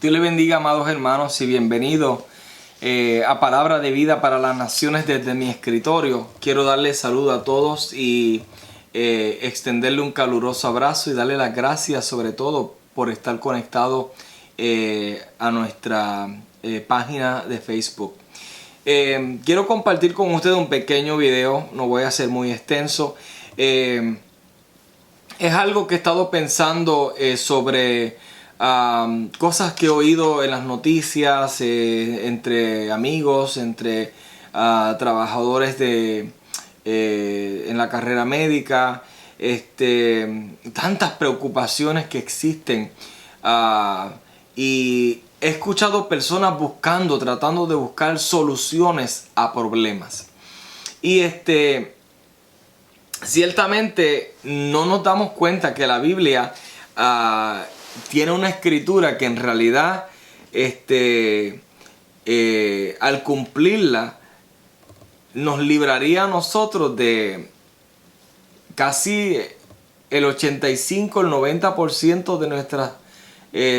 Dios le bendiga, amados hermanos, y bienvenidos a Palabra de Vida para las Naciones desde mi escritorio. Quiero darle saludo a todos y extenderle un caluroso abrazo y darle las gracias sobre todo por estar conectado a nuestra página de Facebook. Quiero compartir con ustedes un pequeño video, no voy a ser muy extenso. Es algo que he estado pensando sobre cosas que he oído en las noticias, entre amigos, entre trabajadores en la carrera médica, tantas preocupaciones que existen, y he escuchado personas tratando de buscar soluciones a problemas. Y ciertamente no nos damos cuenta que la Biblia tiene una escritura que en realidad al cumplirla nos libraría a nosotros de casi el 85, el 90% de nuestras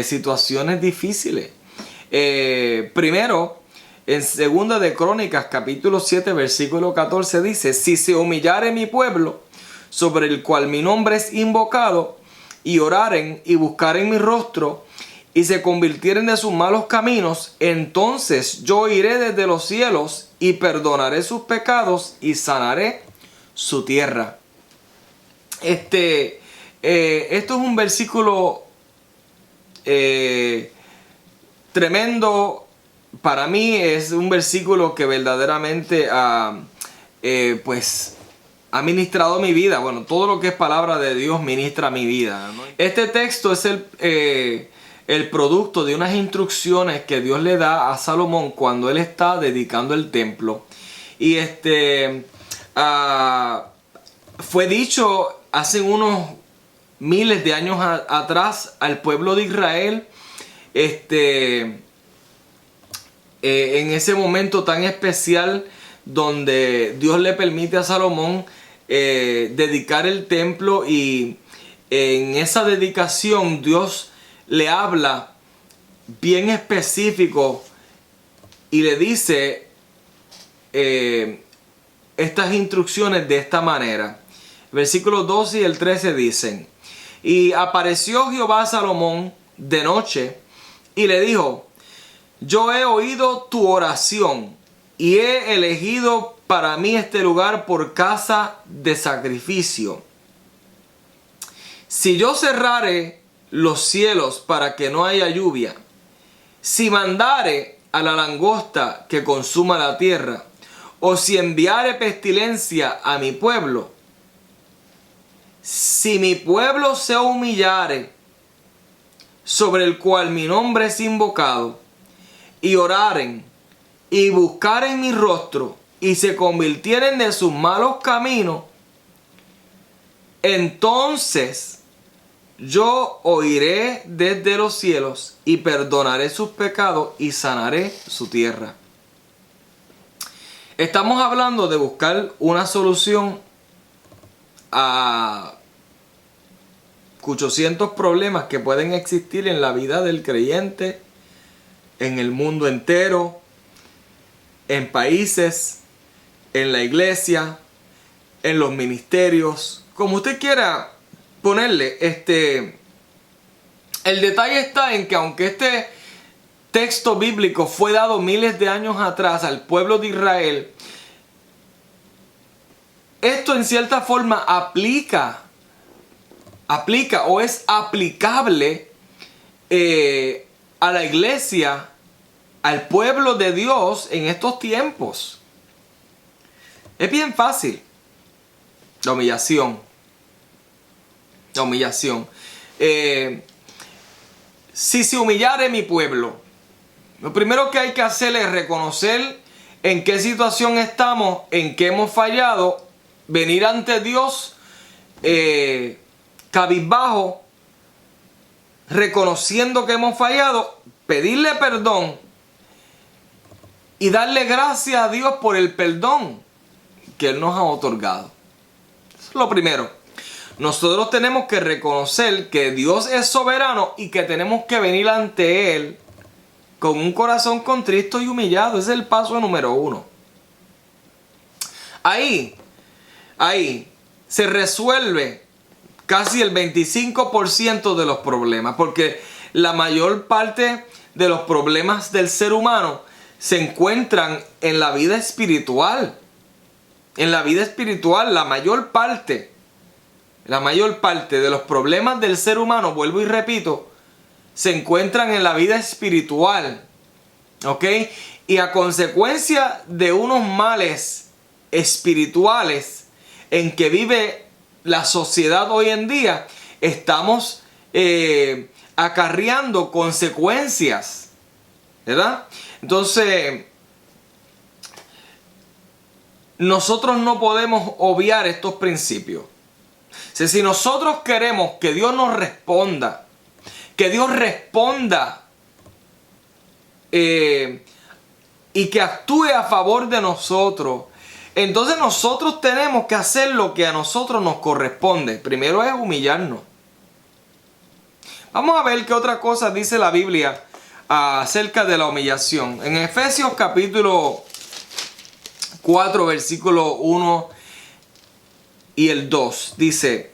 situaciones difíciles. Primero, en 2 de Crónicas, capítulo 7, versículo 14 dice: si se humillare mi pueblo, sobre el cual mi nombre es invocado, y oraren y buscaren mi rostro, y se convirtieren de sus malos caminos, entonces yo iré desde los cielos y perdonaré sus pecados y sanaré su tierra. Esto es un versículo tremendo. Para mí es un versículo que verdaderamente ha ministrado mi vida. Bueno, todo lo que es palabra de Dios ministra mi vida, ¿no? Este texto es el producto de unas instrucciones que Dios le da a Salomón cuando él está dedicando el templo. Y fue dicho hace unos miles de años atrás al pueblo de Israel, en ese momento tan especial donde Dios le permite a Salomón dedicar el templo, y en esa dedicación Dios le habla bien específico y le dice estas instrucciones de esta manera. Versículos 12 y el 13 dicen: y apareció Jehová a Salomón de noche y le dijo: yo he oído tu oración y he elegido para mí este lugar por casa de sacrificio. Si yo cerrare los cielos para que no haya lluvia, si mandare a la langosta que consuma la tierra, o si enviare pestilencia a mi pueblo, si mi pueblo se humillare, sobre el cual mi nombre es invocado, y oraren y buscaren mi rostro, y se convirtieren de sus malos caminos, entonces yo oiré desde los cielos y perdonaré sus pecados y sanaré su tierra. Estamos hablando de buscar una solución a 800 problemas que pueden existir en la vida del creyente, en el mundo entero, en países, en la iglesia, en los ministerios, como usted quiera ponerle. El detalle está en que aunque este texto bíblico fue dado miles de años atrás al pueblo de Israel, esto en cierta forma aplica o es aplicable a la iglesia, al pueblo de Dios en estos tiempos. Es bien fácil. La humillación. Si se humillare mi pueblo, lo primero que hay que hacer es reconocer en qué situación estamos, en qué hemos fallado, venir ante Dios cabizbajo, reconociendo que hemos fallado, pedirle perdón y darle gracias a Dios por el perdón que Él nos ha otorgado. Eso es lo primero. Nosotros tenemos que reconocer que Dios es soberano y que tenemos que venir ante Él con un corazón contristo y humillado. Ese es el paso número 1. Ahí se resuelve casi el 25% de los problemas, porque la mayor parte de los problemas del ser humano se encuentran en la vida espiritual. En la vida espiritual, la mayor parte de los problemas del ser humano, vuelvo y repito, se encuentran en la vida espiritual. ¿Ok? Y a consecuencia de unos males espirituales en que vive la sociedad hoy en día, estamos acarreando consecuencias, ¿verdad? Entonces, nosotros no podemos obviar estos principios. O sea, si nosotros queremos que Dios nos responda, que Dios responda y que actúe a favor de nosotros, entonces nosotros tenemos que hacer lo que a nosotros nos corresponde. Primero es humillarnos. Vamos a ver qué otra cosa dice la Biblia acerca de la humillación. En Efesios capítulo 4, versículo 1 y el 2, dice: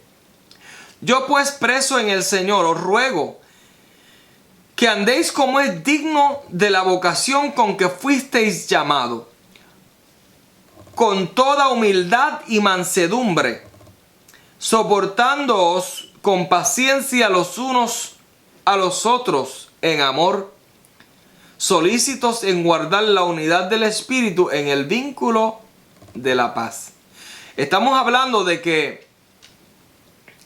yo pues, preso en el Señor, os ruego que andéis como es digno de la vocación con que fuisteis llamados, con toda humildad y mansedumbre, soportándoos con paciencia los unos a los otros en amor, solícitos en guardar la unidad del Espíritu en el vínculo de la paz. Estamos hablando de que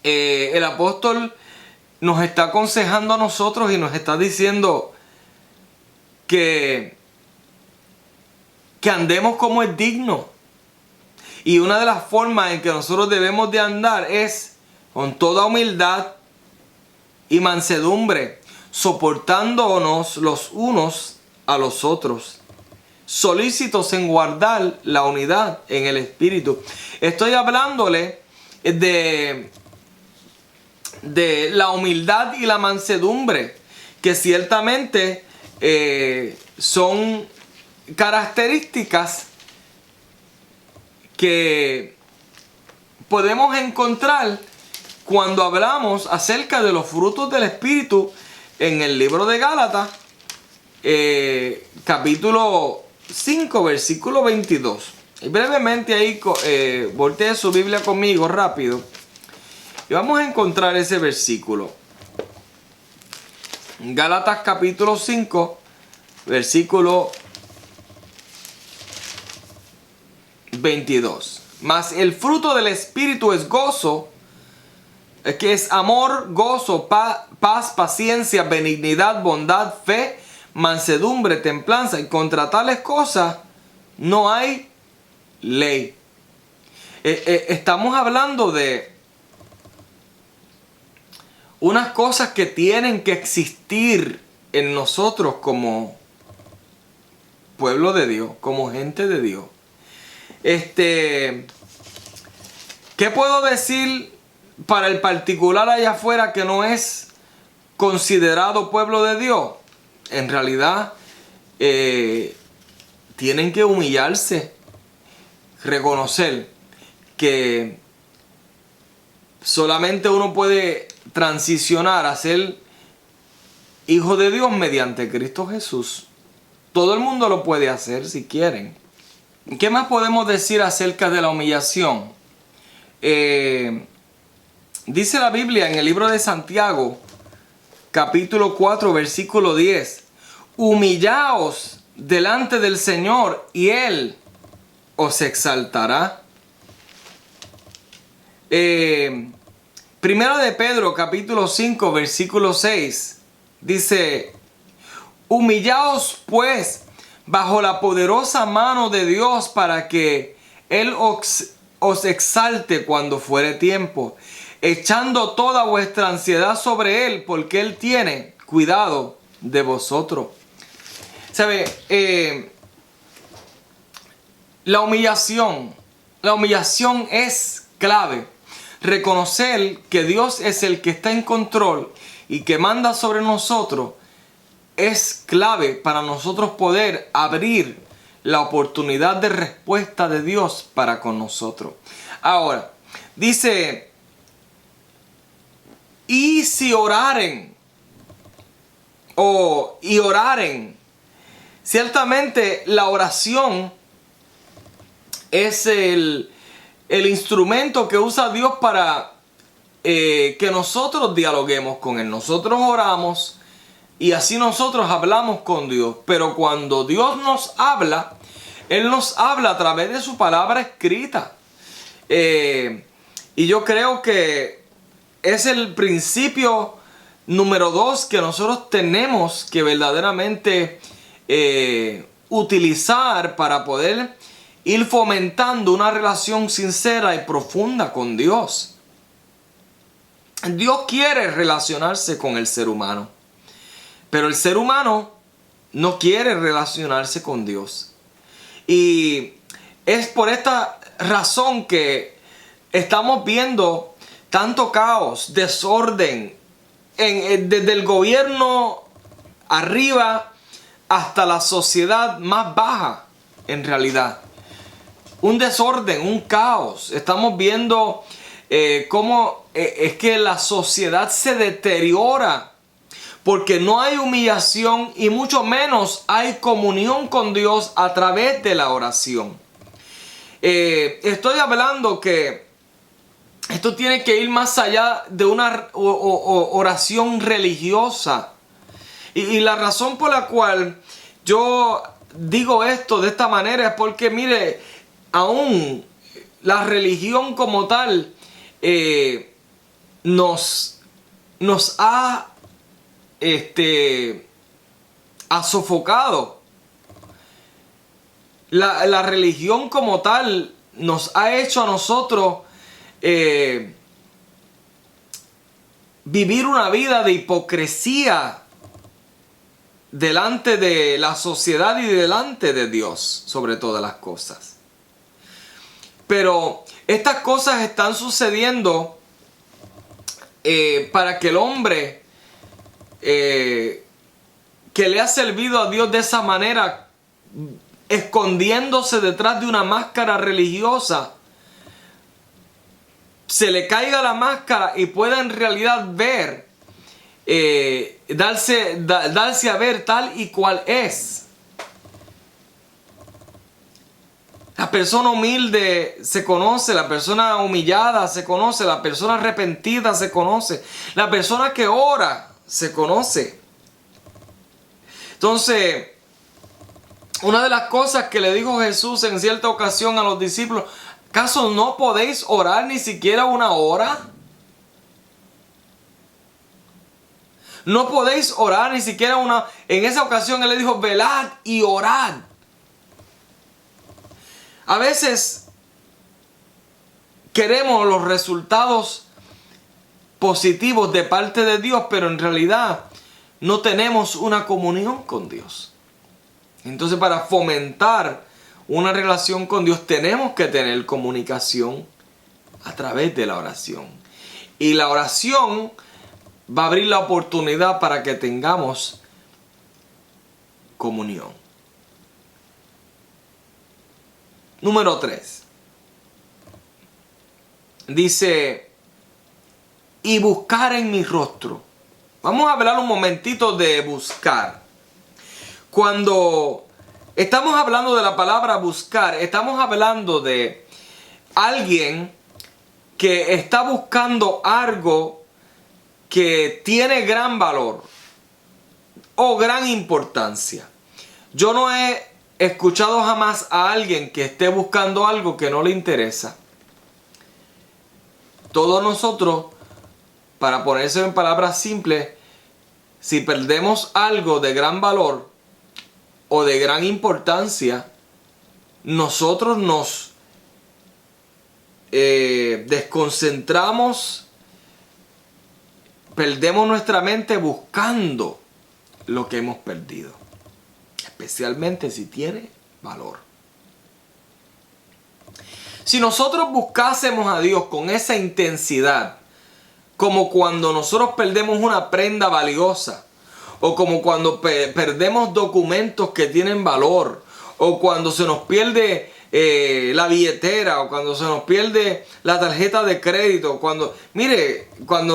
el apóstol nos está aconsejando a nosotros y nos está diciendo que andemos como es digno. Y una de las formas en que nosotros debemos de andar es con toda humildad y mansedumbre, soportándonos los unos a los otros, solícitos en guardar la unidad en el Espíritu. Estoy hablándole de la humildad y la mansedumbre, que ciertamente son características que podemos encontrar cuando hablamos acerca de los frutos del Espíritu en el libro de Gálatas, capítulo 5, versículo 22. Y brevemente ahí voltee su Biblia conmigo rápido y vamos a encontrar ese versículo. Gálatas capítulo 5, versículo 22. Mas el fruto del Espíritu es gozo, que es amor, gozo, paz, paciencia, benignidad, bondad, fe, mansedumbre, templanza, y contra tales cosas no hay ley. Estamos hablando de unas cosas que tienen que existir en nosotros como pueblo de Dios, como gente de Dios. ¿Qué puedo decir para el particular allá afuera que no es considerado pueblo de Dios? En realidad tienen que humillarse, reconocer que solamente uno puede transicionar a ser hijo de Dios mediante Cristo Jesús. Todo el mundo lo puede hacer si quieren. ¿Qué más podemos decir acerca de la humillación? Dice la Biblia en el libro de Santiago, capítulo 4, versículo 10: humillaos delante del Señor y Él os exaltará. Primero de Pedro, capítulo 5, versículo 6, dice: humillaos pues bajo la poderosa mano de Dios para que Él os exalte cuando fuere tiempo, echando toda vuestra ansiedad sobre Él, porque Él tiene cuidado de vosotros. ¿Sabe? La humillación es clave. Reconocer que Dios es el que está en control y que manda sobre nosotros es clave para nosotros poder abrir la oportunidad de respuesta de Dios para con nosotros. Ahora, dice, y si oraren, y oraren. Ciertamente la oración es el instrumento que usa Dios para que nosotros dialoguemos con Él. Nosotros oramos y así nosotros hablamos con Dios. Pero cuando Dios nos habla, Él nos habla a través de su palabra escrita. Y yo creo que es el principio número 2 que nosotros tenemos que verdaderamente utilizar para poder ir fomentando una relación sincera y profunda con Dios. Dios quiere relacionarse con el ser humano, pero el ser humano no quiere relacionarse con Dios. Y es por esta razón que estamos viendo tanto caos, desorden, desde el gobierno arriba hasta la sociedad más baja en realidad. Un desorden, un caos. Estamos viendo cómo es que la sociedad se deteriora porque no hay humillación y mucho menos hay comunión con Dios a través de la oración. Estoy hablando que esto tiene que ir más allá de una oración religiosa. Y la razón por la cual yo digo esto de esta manera es porque, mire, aún la religión como tal nos ha sofocado. La religión como tal nos ha hecho a nosotros vivir una vida de hipocresía delante de la sociedad y delante de Dios, sobre todas las cosas. Pero estas cosas están sucediendo para que el hombre que le ha servido a Dios de esa manera, escondiéndose detrás de una máscara religiosa, se le caiga la máscara y pueda en realidad ver, darse a ver tal y cual es. La persona humilde se conoce, la persona humillada se conoce, la persona arrepentida se conoce, la persona que ora se conoce. Entonces, una de las cosas que le dijo Jesús en cierta ocasión a los discípulos: ¿acaso no podéis orar ni siquiera una hora? No podéis orar ni siquiera una... En esa ocasión Él le dijo: velad y orad. A veces queremos los resultados positivos de parte de Dios, pero en realidad no tenemos una comunión con Dios. Entonces, para fomentar una relación con Dios tenemos que tener comunicación a través de la oración. Y la oración va a abrir la oportunidad para que tengamos comunión. Número 3. Dice: y buscar en mi rostro. Vamos a hablar un momentito de buscar. Cuando estamos hablando de la palabra buscar, estamos hablando de alguien que está buscando algo que tiene gran valor o gran importancia. Yo no he escuchado jamás a alguien que esté buscando algo que no le interesa. Todos nosotros, para ponerse en palabras simples, si perdemos algo de gran valor o de gran importancia, nosotros nos desconcentramos, perdemos nuestra mente buscando lo que hemos perdido, especialmente si tiene valor. Si nosotros buscásemos a Dios con esa intensidad, como cuando nosotros perdemos una prenda valiosa o como cuando perdemos documentos que tienen valor, o cuando se nos pierde la billetera, o cuando se nos pierde la tarjeta de crédito. Cuando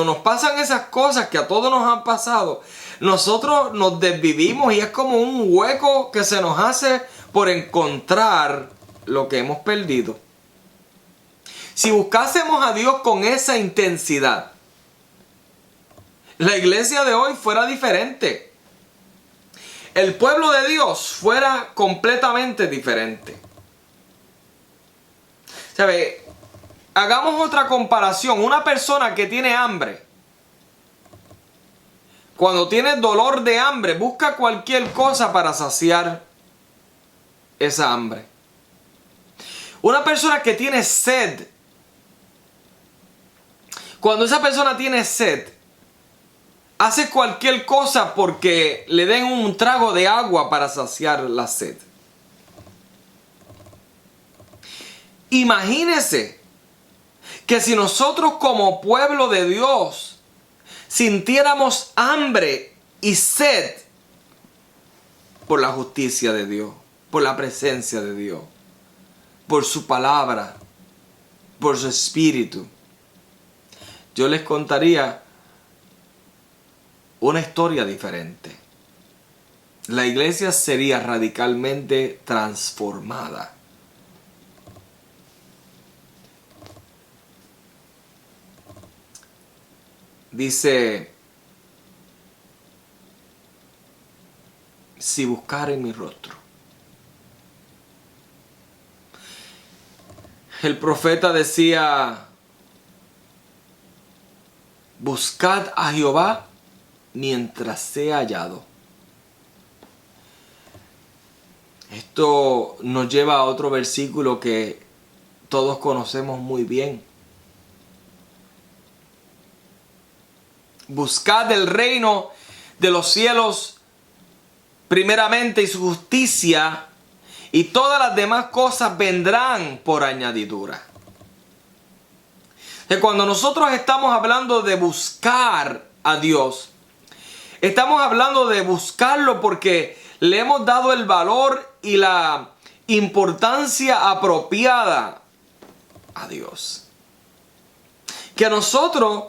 nos pasan esas cosas que a todos nos han pasado, nosotros nos desvivimos y es como un hueco que se nos hace por encontrar lo que hemos perdido. Si buscásemos a Dios con esa intensidad, la iglesia de hoy fuera diferente. El pueblo de Dios fuera completamente diferente. ¿Sabe? Hagamos otra comparación. Una persona que tiene hambre, cuando tiene dolor de hambre, busca cualquier cosa para saciar esa hambre. Una persona que tiene sed, cuando esa persona tiene sed, hace cualquier cosa porque le den un trago de agua para saciar la sed. Imagínese que si nosotros como pueblo de Dios sintiéramos hambre y sed por la justicia de Dios, por la presencia de Dios, por su palabra, por su espíritu, yo les contaría una historia diferente. La iglesia sería radicalmente transformada. Dice, si buscaren mi rostro. El profeta decía, buscad a Jehová mientras sea hallado. Esto nos lleva a otro versículo que todos conocemos muy bien. Buscad el reino de los cielos primeramente y su justicia, y todas las demás cosas vendrán por añadidura. Cuando nosotros estamos hablando de buscar a Dios, estamos hablando de buscarlo porque le hemos dado el valor y la importancia apropiada a Dios. Que nosotros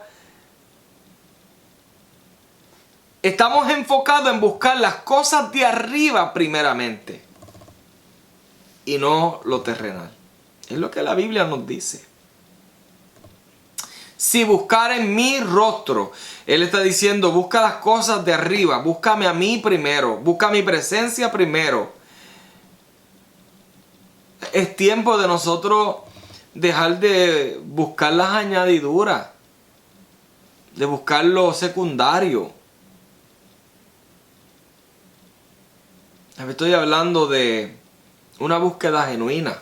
estamos enfocados en buscar las cosas de arriba primeramente y no lo terrenal. Es lo que la Biblia nos dice. Si buscaren mi rostro, Él está diciendo, busca las cosas de arriba, búscame a mí primero, busca mi presencia primero. Es tiempo de nosotros dejar de buscar las añadiduras, de buscar lo secundario. Estoy hablando de una búsqueda genuina.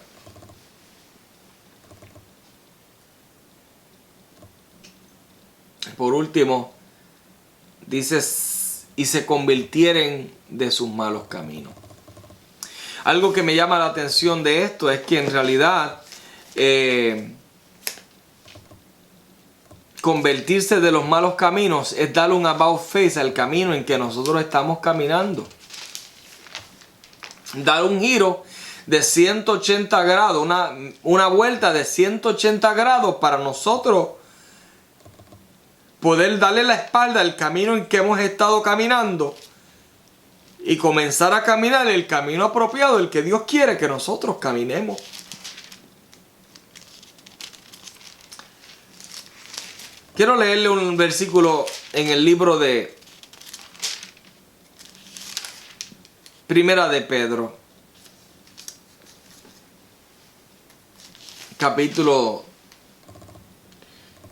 Por último, dice, y se convirtieren de sus malos caminos. Algo que me llama la atención de esto es que en realidad convertirse de los malos caminos es darle un about face al camino en que nosotros estamos caminando. Dar un giro de 180 grados, una vuelta de 180 grados para nosotros poder darle la espalda al camino en que hemos estado caminando y comenzar a caminar el camino apropiado, el que Dios quiere que nosotros caminemos. Quiero leerle un versículo en el libro de Primera de Pedro, capítulo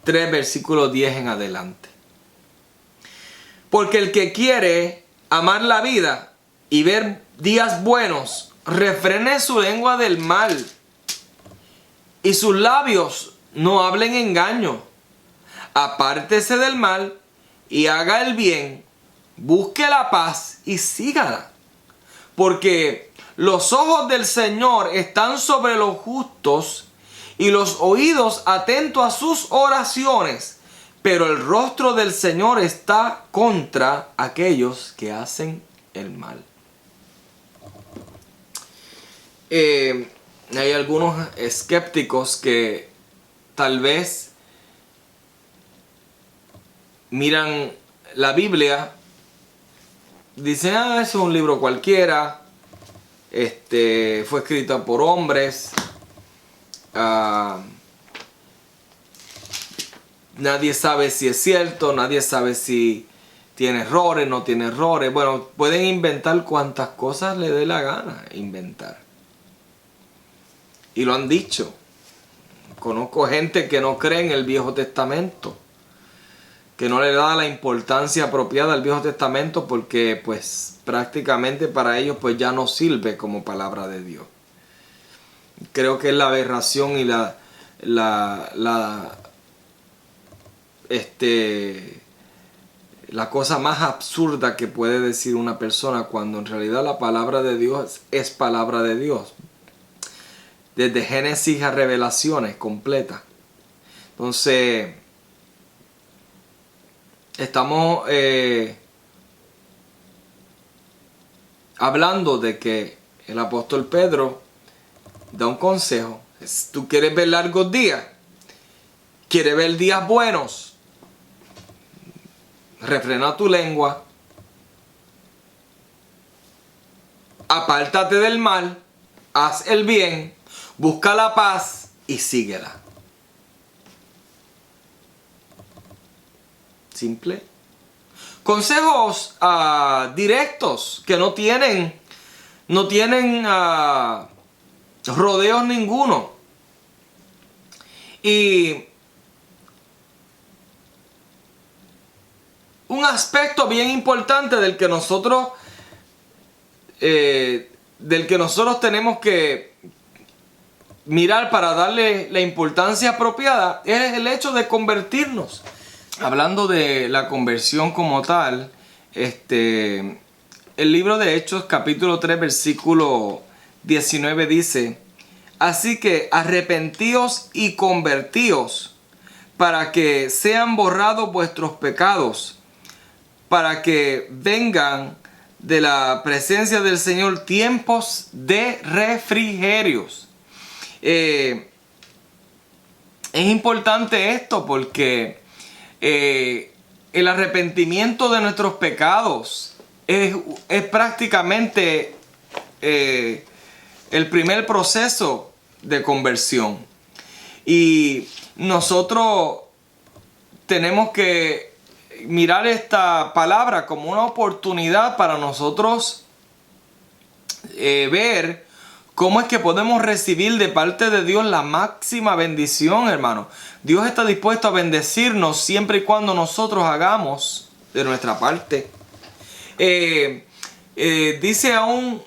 3, versículo 10 en adelante. Porque el que quiere amar la vida y ver días buenos, refrene su lengua del mal y sus labios no hablen engaño. Apártese del mal y haga el bien, busque la paz y sígala. Porque los ojos del Señor están sobre los justos y los oídos atentos a sus oraciones, pero el rostro del Señor está contra aquellos que hacen el mal. Hay algunos escépticos que tal vez miran la Biblia, dicen, eso es un libro cualquiera, fue escrito por hombres, nadie sabe si es cierto, nadie sabe si tiene errores, no tiene errores. Bueno, pueden inventar cuantas cosas le dé la gana inventar. Y lo han dicho. Conozco gente que no cree en el Viejo Testamento, que no le da la importancia apropiada al Viejo Testamento porque pues prácticamente para ellos pues ya no sirve como palabra de Dios. Creo que es la aberración y la cosa más absurda que puede decir una persona, cuando en realidad la palabra de Dios es palabra de Dios. Desde Génesis a Revelaciones completa. Entonces, estamos hablando de que el apóstol Pedro da un consejo. Tú quieres ver largos días, quieres ver días buenos, refrena tu lengua, apártate del mal, haz el bien, busca la paz y síguela. Simple. Consejos directos que no tienen rodeos ninguno. Y un aspecto bien importante del que nosotros tenemos que mirar para darle la importancia apropiada es el hecho de convertirnos. Hablando de la conversión como tal, el libro de Hechos capítulo 3 versículo 19 dice: así que arrepentíos y convertíos para que sean borrados vuestros pecados, para que vengan de la presencia del Señor tiempos de refrigerios. Es importante esto porque el arrepentimiento de nuestros pecados es prácticamente el primer proceso de conversión. Y nosotros tenemos que mirar esta palabra como una oportunidad para nosotros ver cómo es que podemos recibir de parte de Dios la máxima bendición, hermano. Dios está dispuesto a bendecirnos siempre y cuando nosotros hagamos de nuestra parte. Dice aún,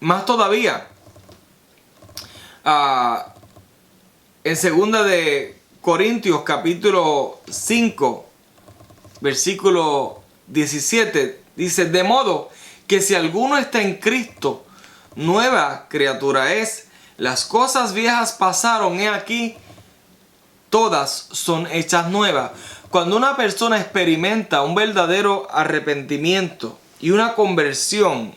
más todavía, en 2 de Corintios capítulo 5, versículo 17, dice: de modo que si alguno está en Cristo, nueva criatura es. Las cosas viejas pasaron, he aquí, todas son hechas nuevas. Cuando una persona experimenta un verdadero arrepentimiento y una conversión,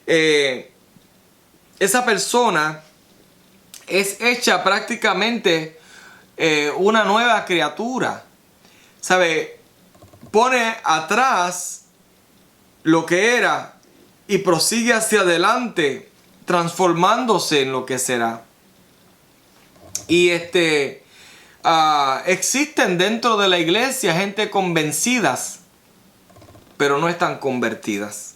esa persona es hecha prácticamente una nueva criatura. ¿Sabe? Pone atrás lo que era y prosigue hacia adelante, transformándose en lo que será. Y existen dentro de la iglesia gente convencidas, pero no están convertidas.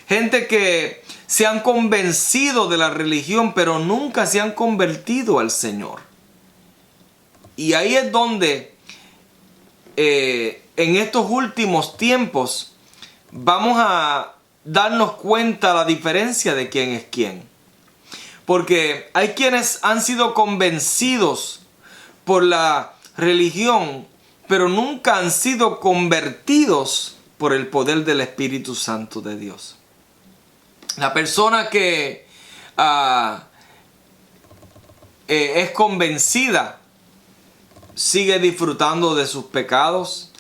Gente que se han convencido de la religión, pero nunca se han convertido al Señor. Y ahí es donde en estos últimos tiempos vamos a darnos cuenta la diferencia de quién es quién. Porque hay quienes han sido convencidos por la religión, pero nunca han sido convertidos por el poder del Espíritu Santo de Dios. La persona que es convencida sigue disfrutando de sus pecados,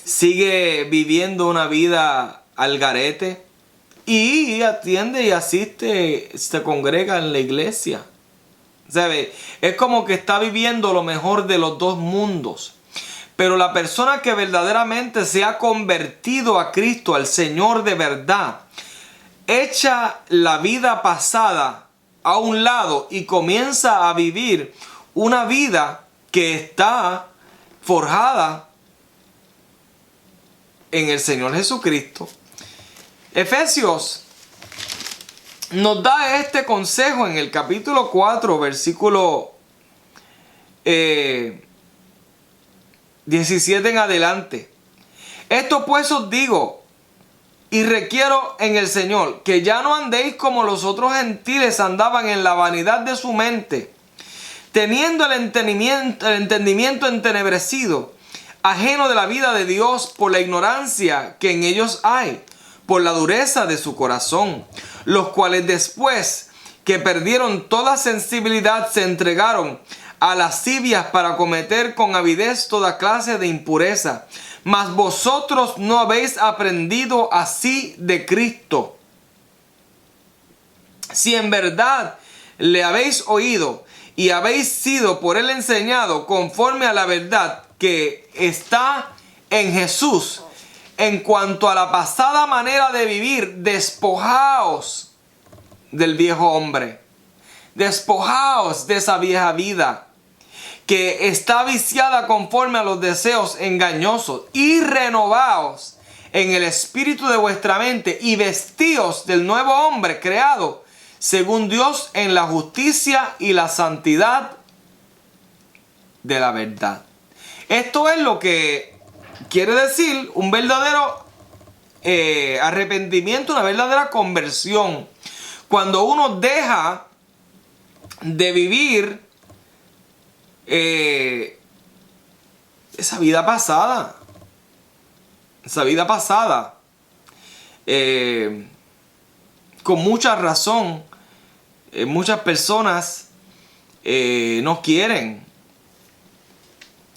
sigue viviendo una vida al garete y atiende y asiste, se congrega en la iglesia. ¿Sabe? Es como que está viviendo lo mejor de los dos mundos. Pero la persona que verdaderamente se ha convertido a Cristo, al Señor de verdad, echa la vida pasada a un lado y comienza a vivir una vida que está forjada en el Señor Jesucristo. Efesios nos da este consejo en el capítulo 4, versículo 17 en adelante. Esto pues os digo y requiero en el Señor, que ya no andéis como los otros gentiles andaban en la vanidad de su mente, teniendo el entendimiento entenebrecido, ajeno de la vida de Dios por la ignorancia que en ellos hay, por la dureza de su corazón, los cuales después que perdieron toda sensibilidad se entregaron a lascivias para cometer con avidez toda clase de impureza. Mas vosotros no habéis aprendido así de Cristo. Si en verdad le habéis oído y habéis sido por él enseñado conforme a la verdad que está en Jesús, en cuanto a la pasada manera de vivir, despojaos del viejo hombre. Despojaos de esa vieja vida que está viciada conforme a los deseos engañosos, y renovaos en el espíritu de vuestra mente y vestíos del nuevo hombre creado según Dios en la justicia y la santidad de la verdad. Esto es lo que quiere decir un verdadero arrepentimiento, una verdadera conversión. Cuando uno deja de vivir esa vida pasada. Con mucha razón, muchas personas no quieren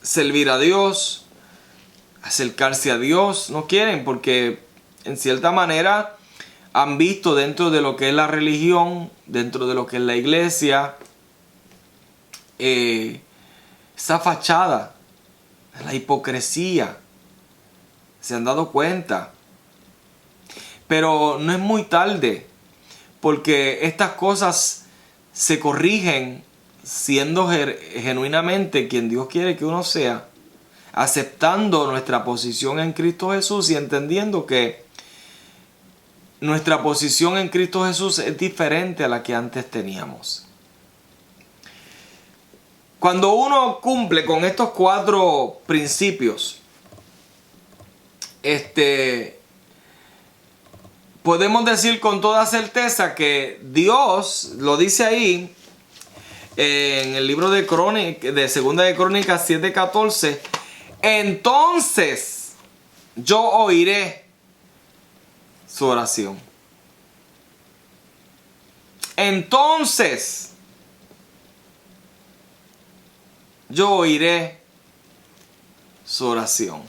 servir a Dios, acercarse a Dios, no quieren porque en cierta manera han visto dentro de lo que es la religión, dentro de lo que es la iglesia, esa fachada, la hipocresía. Se han dado cuenta. Pero no es muy tarde, porque estas cosas se corrigen siendo genuinamente quien Dios quiere que uno sea, aceptando nuestra posición en Cristo Jesús y entendiendo que nuestra posición en Cristo Jesús es diferente a la que antes teníamos. Cuando uno cumple con estos 4 principios, podemos decir con toda certeza que Dios, lo dice ahí, en el libro de Segunda de Crónicas 7:14, entonces yo oiré su oración. Entonces yo oiré su oración.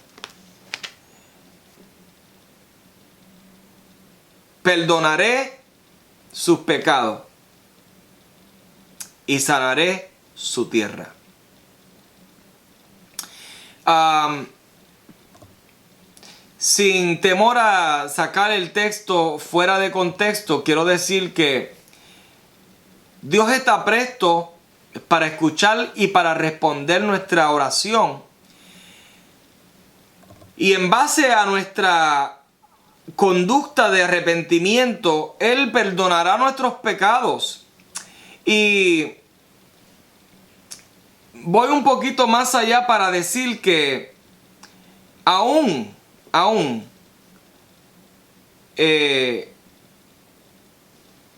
Perdonaré sus pecados y sanaré su tierra. Sin temor a sacar el texto fuera de contexto, quiero decir que Dios está presto para escuchar y para responder nuestra oración. Y en base a nuestra conducta de arrepentimiento, Él perdonará nuestros pecados. Y voy un poquito más allá para decir que aún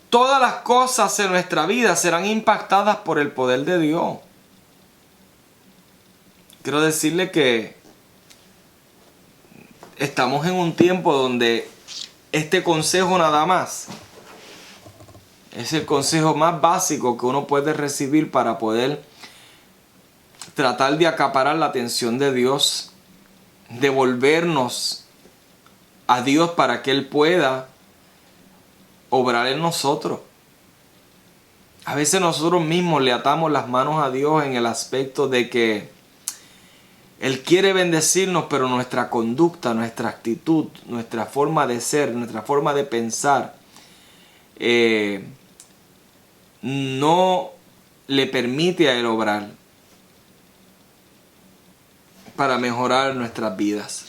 todas las cosas en nuestra vida serán impactadas por el poder de Dios. Quiero decirle que estamos en un tiempo donde este consejo nada más es el consejo más básico que uno puede recibir para poder tratar de acaparar la atención de Dios, devolvernos a Dios para que Él pueda obrar en nosotros. A veces nosotros mismos le atamos las manos a Dios en el aspecto de que Él quiere bendecirnos, pero nuestra conducta, nuestra actitud, nuestra forma de ser, nuestra forma de pensar, no le permite a Él obrar para mejorar nuestras vidas.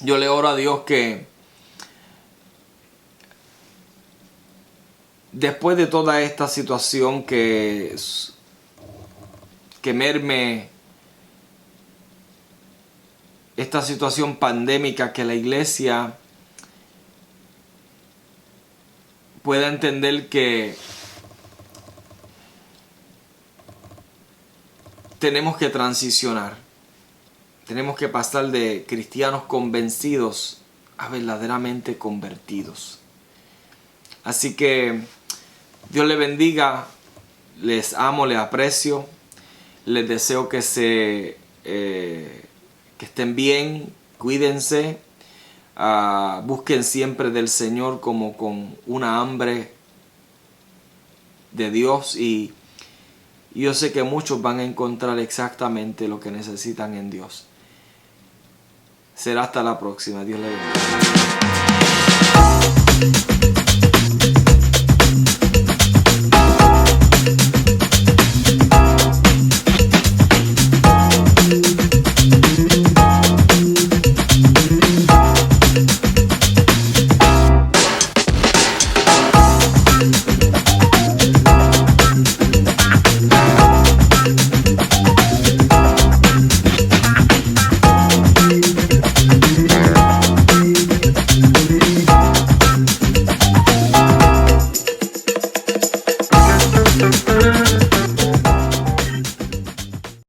Yo le oro a Dios que después de toda esta situación que merme esta situación pandémica, que la iglesia pueda entender que tenemos que transicionar. Tenemos que pasar de cristianos convencidos a verdaderamente convertidos. Así que Dios les bendiga, les amo, les aprecio, les deseo que estén bien, cuídense, busquen siempre del Señor como con una hambre de Dios, y yo sé que muchos van a encontrar exactamente lo que necesitan en Dios. Será hasta la próxima. Dios les bendiga.